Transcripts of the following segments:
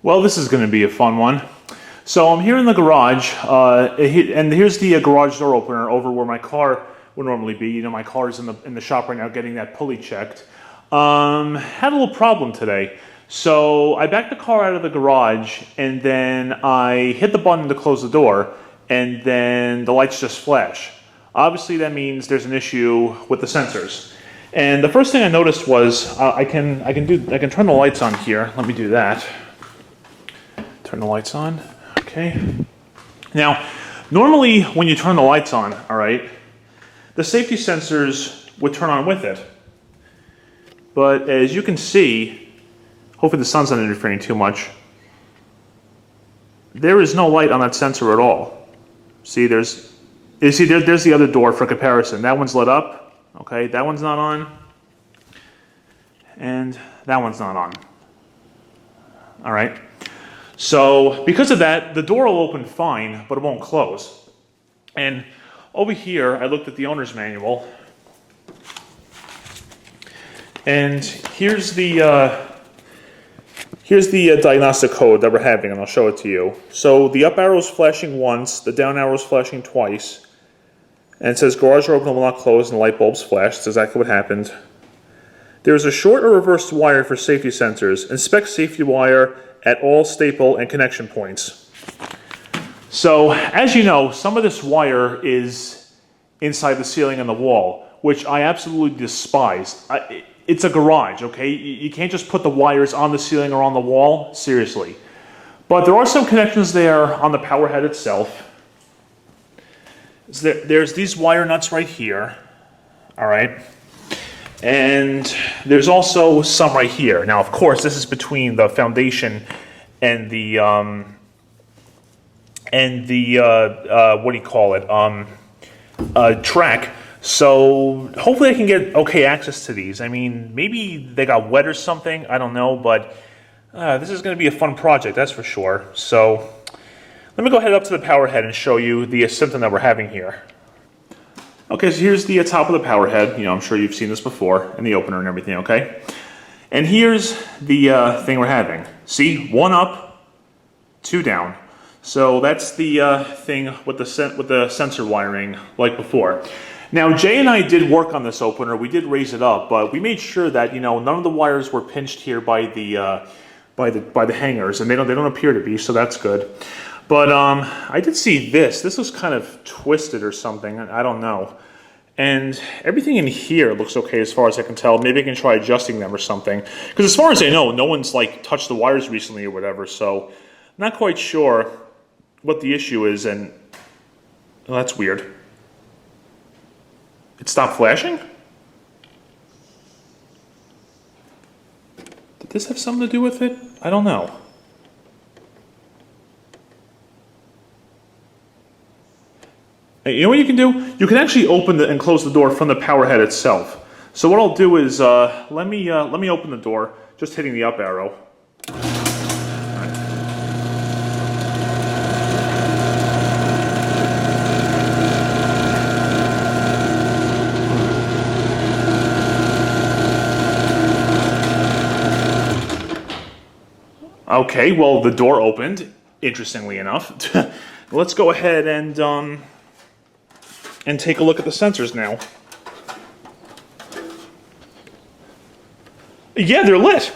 Well, this is going to be a fun one. So I'm here in the garage, and here's the garage door opener over where my car would normally be. You know, my car's in the shop right now getting that pulley checked. Had a little problem today. So I backed the car out of the garage, and then I hit the button to close the door, and then the lights just flash. Obviously, that means there's an issue with the sensors. And the first thing I noticed was I can turn the lights on here. Let me do that. Turn the lights on. Okay. Now, normally when you turn the lights on, all right, the safety sensors would turn on with it. But as you can see, hopefully the sun's not interfering too much, there is no light on that sensor at all. See, there's the other door for comparison. That one's lit up. Okay, that one's not on. And that one's not on. All right. So because of that, the door will open fine, but it won't close. And over here, I looked at the owner's manual. And here's the diagnostic code that we're having, and I'll show it to you. So the up arrow is flashing once, the down arrow is flashing twice. And it says garage door opener will not close and the light bulbs flash. That's exactly what happened. There is a short or reversed wire for safety sensors. Inspect safety wire at all staple and connection points. So, as you know, some of this wire is inside the ceiling and the wall, which I absolutely despise. It's a garage, okay? You can't just put the wires on the ceiling or on the wall, seriously. But there are some connections there on the power head itself. There's these wire nuts right here, all right? And there's also some right here. Now, of course, this is between the foundation and the what do you call it? Track. So hopefully I can get okay access to these. I mean, maybe they got wet or something. I don't know, but this is going to be a fun project, that's for sure. So let me go ahead up to the power head and show you the symptom that we're having here. Okay, so here's the top of the power head. You know, I'm sure you've seen this before, and the opener and everything, okay? And here's the thing we're having. See, 1 up, 2 down. So that's the thing with the sensor wiring like before. Now, Jay and I did work on this opener. We did raise it up, but we made sure that, you know, none of the wires were pinched here by the hangers, and they don't appear to be, so that's good. But I did see this. This was kind of twisted or something. I don't know. And everything in here looks okay as far as I can tell. Maybe I can try adjusting them or something. Because as far as I know, no one's like touched the wires recently or whatever. So I'm not quite sure what the issue is. And well, that's weird. It stopped flashing? Did this have something to do with it? I don't know. You know what you can do? You can actually open and close the door from the power head itself. So what I'll do is let me open the door, just hitting the up arrow. Okay, well the door opened, interestingly enough. Let's go ahead and take a look at the sensors now. Yeah, they're lit.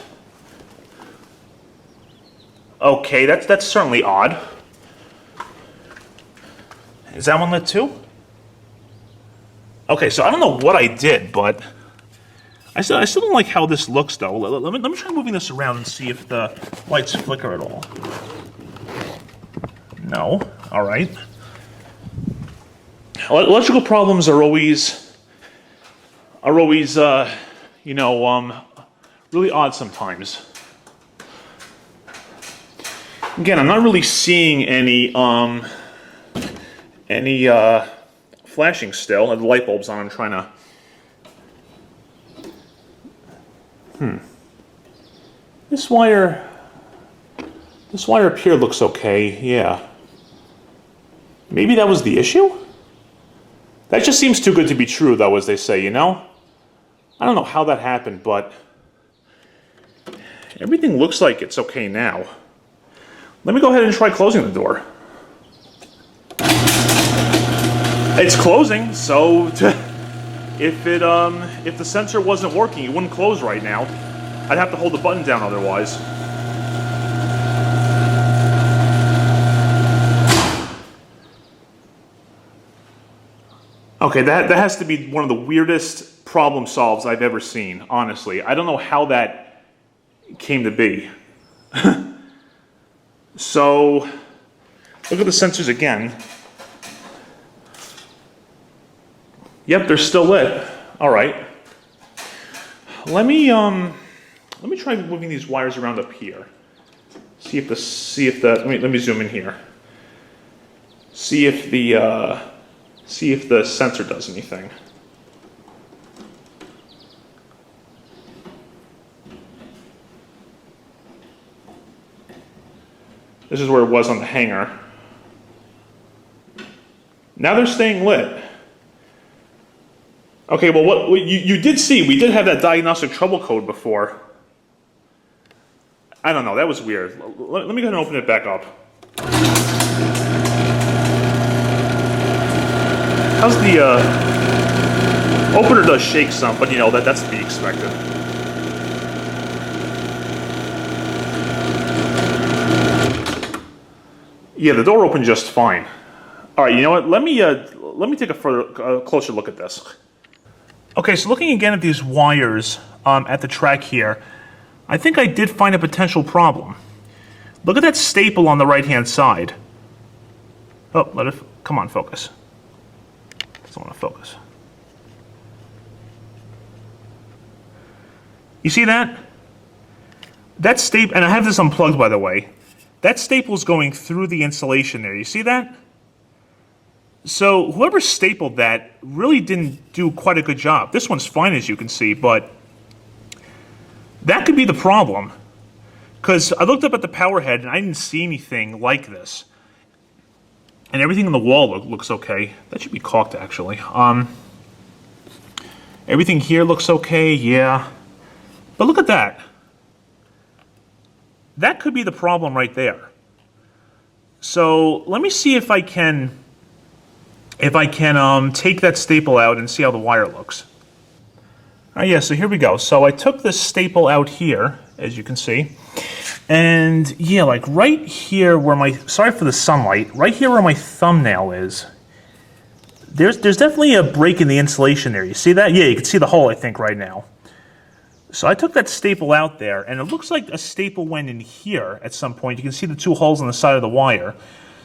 Okay, that's certainly odd. Is that one lit too? Okay, so I don't know what I did, but I still don't like how this looks though. Let me try moving this around and see if the lights flicker at all. No. All right. Electrical problems are always, you know, really odd sometimes. Again, I'm not really seeing any flashing still. The light bulb's on. I'm trying to. This wire up here looks okay. Yeah. Maybe that was the issue? That just seems too good to be true, though, as they say, you know? I don't know how that happened, but everything looks like it's okay now. Let me go ahead and try closing the door. It's closing, so if the sensor wasn't working, it wouldn't close right now. I'd have to hold the button down otherwise. Okay, that has to be one of the weirdest problem solves I've ever seen, honestly. I don't know how that came to be. So, look at the sensors again. Yep, they're still lit. All right. Let me try moving these wires around up here. See if the let me zoom in here. See if the sensor does anything. This is where it was on the hanger. Now they're staying lit. Okay, well, what you did see, we did have that diagnostic trouble code before. I don't know, that was weird. Let me go ahead and open it back up. How's the opener does shake some, but you know, that's to be expected. Yeah, the door opened just fine. All right, you know what? Let me take a closer look at this. Okay, so looking again at these wires at the track here, I think I did find a potential problem. Look at that staple on the right-hand side. Oh, come on, focus. Doesn't want to focus. You see that? That staple, and I have this unplugged, by the way. That staple's going through the insulation there. You see that? So whoever stapled that really didn't do quite a good job. This one's fine, as you can see, but that could be the problem. Because I looked up at the power head and I didn't see anything like this. And everything on the wall looks okay. That should be caulked, actually. Everything here looks okay, yeah. But look at that. That could be the problem right there. So let me see if I can take that staple out and see how the wire looks. All right, yeah, so here we go. So I took this staple out here, as you can see. And yeah, like right here where sorry for the sunlight, right here where my thumbnail is, there's definitely a break in the insulation there. You see that? Yeah, you can see the hole, I think, right now. So I took that staple out there, and it looks like a staple went in here at some point. You can see the two holes on the side of the wire.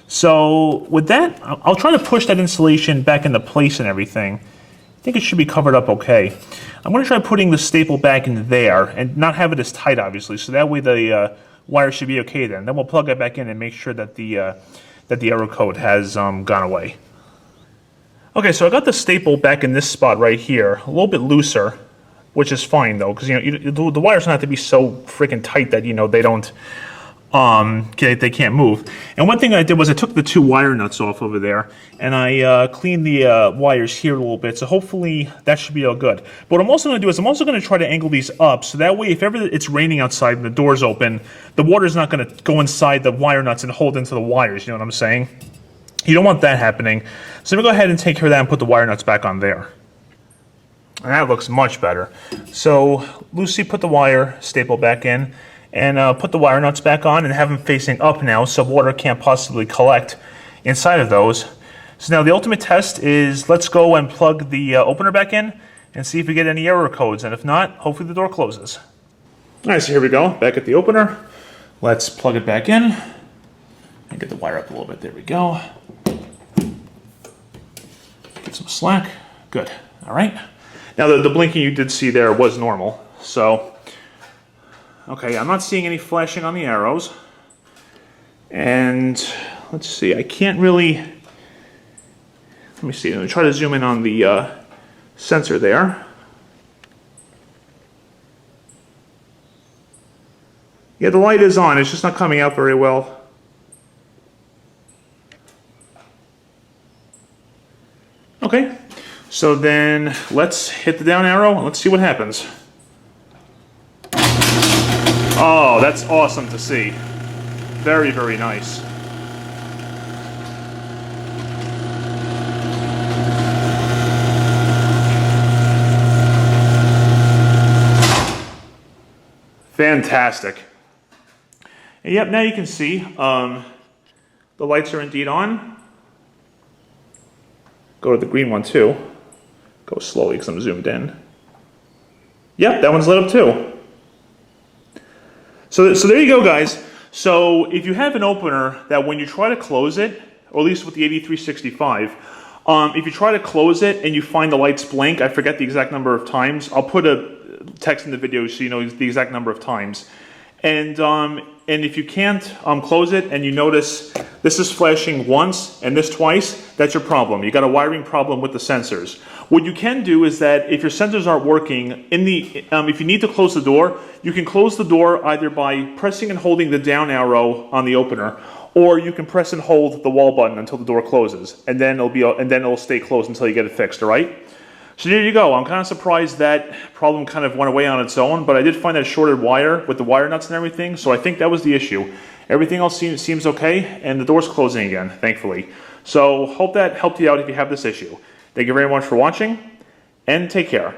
So with that, I'll try to push that insulation back into place and everything. I think it should be covered up okay. I'm going to try putting the staple back in there and not have it as tight, obviously, so that way the wire should be okay then. Then we'll plug it back in and make sure that the error code has gone away. Okay, so I got the staple back in this spot right here, a little bit looser, which is fine though, because the wires don't have to be so freaking tight that they don't they can't move. And one thing I did was I took the two wire nuts off over there and I cleaned the wires here a little bit, so hopefully that should be all good. But what I'm also going to do is I'm also going to try to angle these up so that way if ever it's raining outside and the door's open, the water's not going to go inside the wire nuts and hold into the wires, you know what I'm saying? You don't want that happening. So I'm going to go ahead and take care of that and put the wire nuts back on there. And that looks much better. So Lucy put the wire staple back in and put the wire nuts back on and have them facing up now so water can't possibly collect inside of those. So now the ultimate test is let's go and plug the opener back in and see if we get any error codes, and if not, hopefully the door closes. Alright, so here we go, back at the opener. Let's plug it back in and get the wire up a little bit. There we go. Get some slack. Good. Alright. Now the blinking you did see there was normal, so okay, I'm not seeing any flashing on the arrows. And let's see, I can't really, let me see, let me try to zoom in on the sensor there. Yeah, the light is on, it's just not coming out very well. Okay, so then let's hit the down arrow and let's see what happens. Oh, that's awesome to see. Very, very nice. Fantastic. And yep, now you can see the lights are indeed on. Go to the green one too. Go slowly because I'm zoomed in. Yep, that one's lit up too. So there you go, guys. So if you have an opener that when you try to close it, or at least with the 8365, if you try to close it and you find the lights blink, I forget the exact number of times. I'll put a text in the video so you know the exact number of times. And if you can't close it and you notice this is flashing once and this twice, that's your problem. You got a wiring problem with the sensors. What you can do is that if your sensors aren't working, if you need to close the door, you can close the door either by pressing and holding the down arrow on the opener, or you can press and hold the wall button until the door closes, and then it'll stay closed until you get it fixed. All right. So there you go. I'm kind of surprised that problem kind of went away on its own, but I did find that shorted wire with the wire nuts and everything, so I think that was the issue. Everything else seems okay, and the door's closing again, thankfully. So hope that helped you out if you have this issue. Thank you very much for watching, and take care.